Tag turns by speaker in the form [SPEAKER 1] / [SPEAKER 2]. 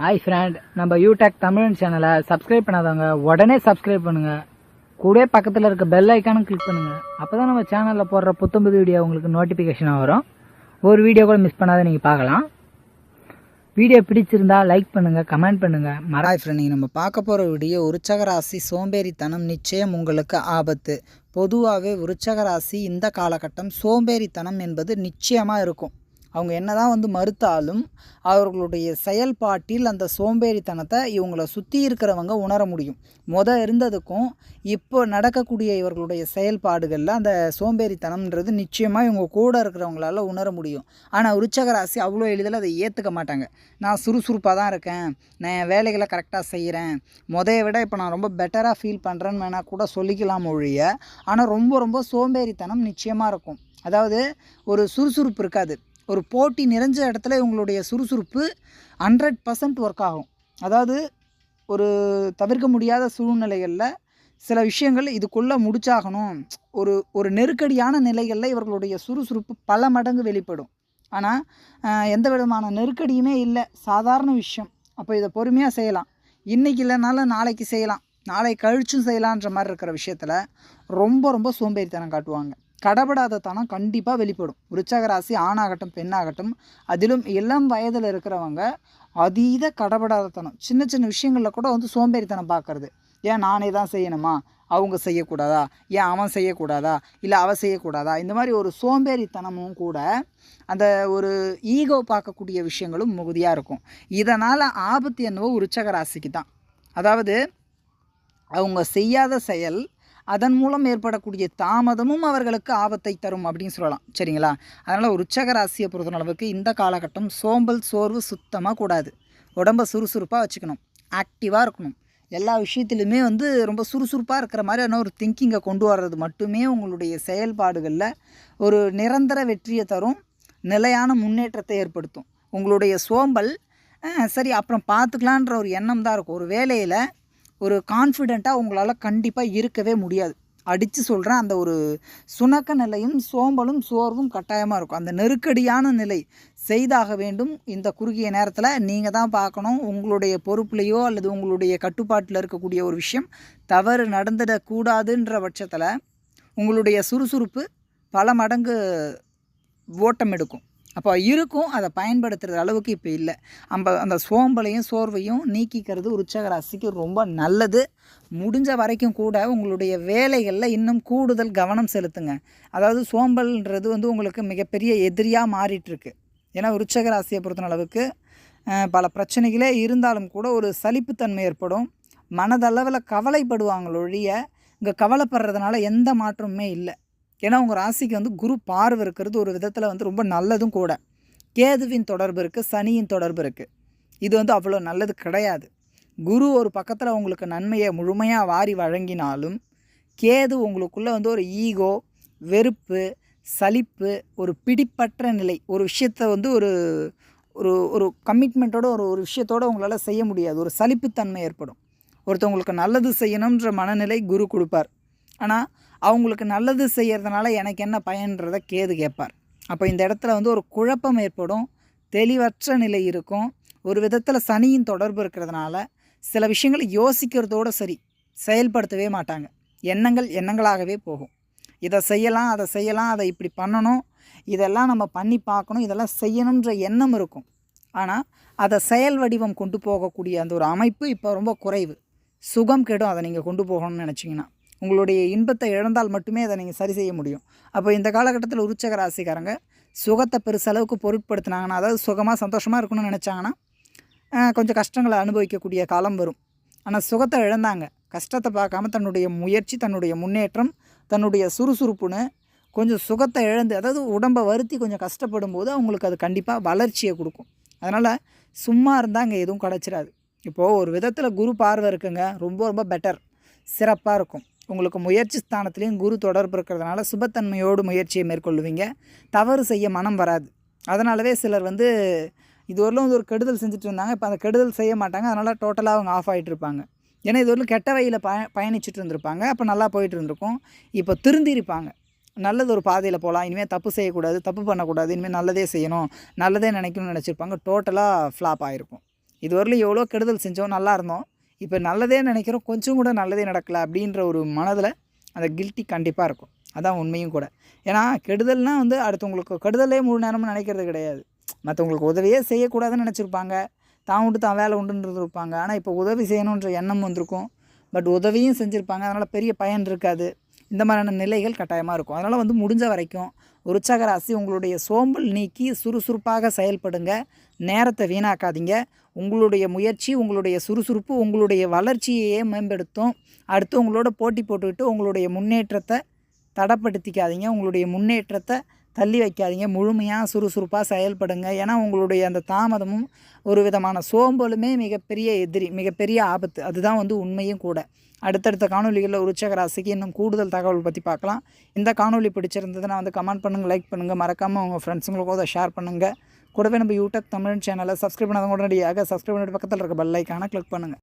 [SPEAKER 1] Hi friend, நம்ம யூடெக் தமிழ் சேனலை subscribe பண்ணாதவங்க உடனே சப்ஸ்கிரைப் பண்ணுங்க. கூட பக்கத்தில் இருக்க பெல் ஐக்கானும் கிளிக் பண்ணுங்க. அப்பதான் நம்ம சேனலில் போடுற புத்தம்புது வீடியோ உங்களுக்கு நோட்டிஃபிகேஷனாக வரும். ஒரு வீடியோ கூட மிஸ் பண்ணாத நீங்கள் பார்க்கலாம். வீடியோ பிடிச்சிருந்தா லைக் பண்ணுங்க, கமெண்ட் பண்ணுங்க.
[SPEAKER 2] ஹாய் ஃப்ரெண்ட், நீங்கள் நம்ம பார்க்க போகிற வீடியோ விருச்சக ராசி சோம்பேறித்தனம் நிச்சயம் உங்களுக்கு ஆபத்து. பொதுவாகவே விருச்சக ராசி இந்த காலகட்டம் சோம்பேறித்தனம் என்பது நிச்சயமாக இருக்கும். அவங்க என்னதான் மறுத்தாலும் அவர்களுடைய செயல்பாட்டில் அந்த சோம்பேறித்தனத்தை இவங்களை சுற்றி இருக்கிறவங்க உணர முடியும். இருந்ததுக்கும் இப்போ நடக்கக்கூடிய இவர்களுடைய செயல்பாடுகளில் அந்த சோம்பேறித்தனம்ன்றது நிச்சயமாக இவங்க கூட இருக்கிறவங்களால உணர முடியும். ஆனால் விருச்சக ராசி அவ்வளோ எளிதில் அதை ஏற்றுக்க மாட்டாங்க. நான் சுறுசுறுப்பாக தான் இருக்கேன், நான் என் வேலைகளை கரெக்டாக செய்கிறேன், விட இப்போ நான் ரொம்ப பெட்டராக ஃபீல் பண்ணுறேன்னு வேணால் கூட சொல்லிக்கலாம் ஒழிய, ஆனால் ரொம்ப சோம்பேறித்தனம் நிச்சயமாக இருக்கும். அதாவது ஒரு சுறுசுறுப்பு இருக்காது. ஒரு போட்டி நிறைஞ்ச இடத்துல இவங்களுடைய சுறுசுறுப்பு 100% ஒர்க் ஆகும். அதாவது ஒரு தவிர்க்க முடியாத சூழ்நிலைகளில் சில விஷயங்கள் இதுக்குள்ளே முடிச்சாகணும், ஒரு நெருக்கடியான நிலைகளில் இவர்களுடைய சுறுசுறுப்பு பல மடங்கு வெளிப்படும். ஆனால் எந்த விதமான நெருக்கடியுமே இல்லை, சாதாரண விஷயம். அப்போ இதை பொறுமையாக செய்யலாம், இன்றைக்கி இல்லைனாலும் நாளைக்கு செய்யலாம், நாளை கழிச்சும் செய்யலான்ற மாதிரி இருக்கிற விஷயத்தில் ரொம்ப சோம்பேறித்தனம் காட்டுவாங்க. கடப்படாத தனம் கண்டிப்பாக வெளிப்படும். விருச்சக ராசி ஆணாகட்டும் பெண்ணாகட்டும், அதிலும் இளம் வயதில் இருக்கிறவங்க அதீத கடப்படாத தனம். சின்ன விஷயங்களில் கூட சோம்பேறித்தனம் பார்க்குறது. ஏன் நானே தான் செய்யணுமா, அவங்க செய்யக்கூடாதா, ஏன் அவன் செய்யக்கூடாதா, இல்லை அவள் செய்யக்கூடாதா, இந்த மாதிரி ஒரு சோம்பேறித்தனமும் கூட அந்த ஒரு ஈகோ பார்க்கக்கூடிய விஷயங்களும் மிகுதியாக இருக்கும். இதனால் ஆபத்து என்னவோ விருச்சக ராசிக்கு தான். அதாவது அவங்க செய்யாத செயல், அதன் மூலம் ஏற்படக்கூடிய தாமதமும் அவர்களுக்கு ஆபத்தை தரும் அப்படின்னு சொல்லலாம். சரிங்களா? அதனால் விருச்சக ராசியை பொறுத்தளவுக்கு இந்த காலகட்டம் சோம்பல் சோர்வு சுத்தமாக கூடாது. உடம்பை சுறுசுறுப்பாக வச்சுக்கணும், ஆக்டிவாக இருக்கணும். எல்லா விஷயத்துலையுமே ரொம்ப சுறுசுறுப்பாக இருக்கிற மாதிரியான ஒரு திங்கிங்கை கொண்டு வர்றது மட்டுமே உங்களுடைய செயல்பாடுகளில் ஒரு நிரந்தர வெற்றியை தரும், நிலையான முன்னேற்றத்தை ஏற்படுத்தும். உங்களுடைய சோம்பல் சரி அப்புறம் பார்த்துக்கலான்ற ஒரு எண்ணம் தான் இருக்கும். ஒரு வேலையில் ஒரு கான்ஃபிடெண்ட்டாக உங்களால் கண்டிப்பாக இருக்கவே முடியாது. அடித்து சொல்கிறேன், அந்த ஒரு சுணக்க நிலையும் சோம்பலும் சோர்வும் கட்டாயமாக இருக்கும். அந்த நெருக்கடியான நிலை செய்தாக வேண்டும். இந்த குறுகிய நேரத்தில் நீங்கள் தான் பார்க்கணும். உங்களுடைய பொறுப்புலையோ அல்லது உங்களுடைய கட்டுப்பாட்டில் இருக்கக்கூடிய ஒரு விஷயம் தவறு நடந்துடக்கூடாதுன்ற பட்சத்தில் உங்களுடைய சுறுசுறுப்பு பல மடங்கு ஓட்டம் எடுக்கும். அப்போ இருக்கும், அதை பயன்படுத்துகிற அளவுக்கு இப்போ இல்லை. அந்த சோம்பலையும் சோர்வையும் நீக்கிக்கிறது விருச்சக ராசிக்கு ரொம்ப நல்லது. முடிஞ்ச வரைக்கும் கூட உங்களுடைய வேலைகளில் இன்னும் கூடுதல் கவனம் செலுத்துங்க. அதாவது சோம்பல்ன்றது உங்களுக்கு மிகப்பெரிய எதிரியாக மாறிட்டுருக்கு. ஏன்னா விருச்சக ராசியை பொறுத்த அளவுக்கு பல பிரச்சனைகளே இருந்தாலும் கூட ஒரு சலிப்புத்தன்மை ஏற்படும். மனதளவில் கவலைப்படுவாங்களொழிய இங்கே கவலைப்படுறதுனால எந்த மாற்றமுமே இல்லை. ஏன்னா உங்கள் ராசிக்கு குரு பார்வை இருக்கிறது ஒரு விதத்தில் ரொம்ப நல்லதும் கூட. கேதுவின் தொடர்பு இருக்குது, சனியின் தொடர்பு இருக்குது. இது அவ்வளோ நல்லது கிடையாது. குரு ஒரு பக்கத்தில் உங்களுக்கு நன்மையை முழுமையாக வாரி வழங்கினாலும், கேது உங்களுக்குள்ளே ஒரு ஈகோ, வெறுப்பு, சலிப்பு, ஒரு பிடிப்பற்ற நிலை, ஒரு விஷயத்தை ஒரு ஒரு ஒரு கமிட்மெண்ட்டோட ஒரு விஷயத்தோடு உங்களால் செய்ய முடியாது. ஒரு சலிப்புத்தன்மை ஏற்படும். ஒருத்தவங்களுக்கு நல்லது செய்யணுன்ற மனநிலை குரு கொடுப்பார். ஆனால் அவங்களுக்கு நல்லது செய்கிறதுனால எனக்கு என்ன பயன்றதை கேது கேட்பார். அப்போ இந்த இடத்துல ஒரு குழப்பம் ஏற்படும், தெளிவற்ற நிலை இருக்கும். ஒரு விதத்தில் சனியின் தொடர்பு இருக்கிறதுனால சில விஷயங்களை யோசிக்கிறதோடு சரி செயல்படுத்தவே மாட்டாங்க. எண்ணங்களாகவே போகும். இதை செய்யலாம், அதை செய்யலாம், அதை இப்படி பண்ணணும், இதெல்லாம் நம்ம பண்ணி பார்க்கணும், இதெல்லாம் செய்யணுன்ற எண்ணம் இருக்கும். ஆனால் அதை செயல் வடிவம் கொண்டு போகக்கூடிய அந்த ஒரு அமைப்பு இப்போ ரொம்ப குறைவு. சுகம் கெடும் அதை நீங்கள் கொண்டு போகணும்னு நினச்சிங்கன்னா. உங்களுடைய இன்பத்தை இழந்தால் மட்டுமே அதை நீங்கள் சரி செய்ய முடியும். அப்போ இந்த காலகட்டத்தில் விருச்சக ராசிக்காரங்க சுகத்தை பெருசளவுக்கு பொருட்படுத்தினாங்கன்னா, அதாவது சுகமாக சந்தோஷமாக இருக்கணும்னு நினச்சாங்கன்னா கொஞ்சம் கஷ்டங்களை அனுபவிக்கக்கூடிய காலம் வரும். ஆனால் சுகத்தை இழந்தாங்க, கஷ்டத்தை பார்க்காம தன்னுடைய முயற்சி, தன்னுடைய முன்னேற்றம், தன்னுடைய சுறுசுறுப்புன்னு கொஞ்சம் சுகத்தை இழந்து, அதாவது உடம்பை வருத்தி கொஞ்சம் கஷ்டப்படும் போது அவங்களுக்கு அது கண்டிப்பாக வளர்ச்சியை கொடுக்கும். அதனால் சும்மா இருந்தால் அங்கே எதுவும் கிடச்சிடாது. இப்போது ஒரு விதத்தில் குரு பார்வை இருக்குங்க, ரொம்ப பெட்டர், சிறப்பாக இருக்கும். உங்களுக்கு முயற்சி ஸ்தானத்துலேயும் குரு தொடர்பு இருக்கிறதுனால சுபத்தன்மையோடு முயற்சியை மேற்கொள்ளுவீங்க. தவறு செய்ய மனம் வராது. அதனாலவே சிலர் இதுவரையிலும் ஒரு கெடுதல் செஞ்சுட்டு இருந்தாங்க, இப்போ அந்த கெடுதல் செய்ய மாட்டாங்க. அதனால் டோட்டலாக அவங்க ஆஃப் ஆகிட்டு இருப்பாங்க. ஏன்னா இதுவரையிலும் கெட்ட வழியில் பயணிச்சுட்டு இருந்திருப்பாங்க, அப்போ நல்லா போயிட்டு இருந்திருக்கும். இப்போ திருந்திருப்பாங்க, நல்லது ஒரு பாதையில் போகலாம், இனிமேல் தப்பு செய்யக்கூடாது, தப்பு பண்ணக்கூடாது, இனிமேல் நல்லதே செய்யணும், நல்லதே நினைக்கணும்னு நினச்சிருப்பாங்க. டோட்டலாக ஃப்ளாப் ஆகிருக்கும். இதுவரையிலும் எவ்வளோ கெடுதல் செஞ்சோம், நல்லா இருந்தோம். இப்போ நல்லதே நினைக்கிறோம், கொஞ்சம் கூட நல்லதே நடக்கலை அப்படின்ற ஒரு மனதில் அந்த கில்ட்டி கண்டிப்பாக இருக்கும். அதான் உண்மையும் கூட. ஏன்னா கெடுதல்னால் வந்து அடுத்தவங்களுக்கு கெடுதலே முழு நேரமும் நினைக்கிறது கிடையாது. மற்றவங்களுக்கு உதவியே செய்யக்கூடாதுன்னு நினச்சிருப்பாங்க, தான் உண்டு தான் வேலை உண்டுன்றது இருப்பாங்க. ஆனால் இப்போ உதவி செய்யணுன்ற எண்ணம் வந்திருக்கும், பட் உதவியும் செஞ்சுருப்பாங்க, அதனால் பெரிய பயன் இருக்காது. இந்த மாதிரியான நிலைகள் கட்டாயமாக இருக்கும். அதனால் வந்து முடிஞ்ச வரைக்கும் விருச்சிக ராசி உங்களுடைய சோம்பல் நீக்கி சுறுசுறுப்பாக செயல்படுங்க. நேரத்தை வீணாக்காதீங்க. உங்களுடைய முயற்சி, உங்களுடைய சுறுசுறுப்பு உங்களுடைய வளர்ச்சியையே மேம்படுத்தும். அடுத்து உங்களோட போட்டி போட்டுக்கிட்டு உங்களுடைய முன்னேற்றத்தை தடைப்படுத்திக்காதீங்க. உங்களுடைய முன்னேற்றத்தை தள்ளி வைக்காதீங்க. முழுமையாக சுறுசுறுப்பாக செயல்படுங்க. ஏன்னா உங்களுடைய அந்த தாமதமும் ஒரு விதமான சோம்பலுமே மிகப்பெரிய எதிரி, மிகப்பெரிய ஆபத்து. அதுதான் வந்து உண்மையும் கூட. அடுத்தடுத்த காணொலிகளில் விருச்சிக ராசிக்கு இன்னும் கூடுதல் தகவல் பற்றி பார்க்கலாம். இந்த காணொலி பிடிச்சிருந்ததுன்னா வந்து கமெண்ட் பண்ணுங்கள், லைக் பண்ணுங்கள், மறக்காமல் உங்கள் ஃப்ரெண்ட்ஸுங்களுக்கும் அதை ஷேர் பண்ணுங்கள். கூடவே நம்ம யூடியூப் தமிழ் சேனலை சப்ஸ்கிரைப் பண்ணாதவங்க உடனடியாக சப்ஸ்கிரைப் பண்ணிட்டு பக்கத்தில் இருக்க பெல் ஐக்கானை கிளிக் பண்ணுங்கள்.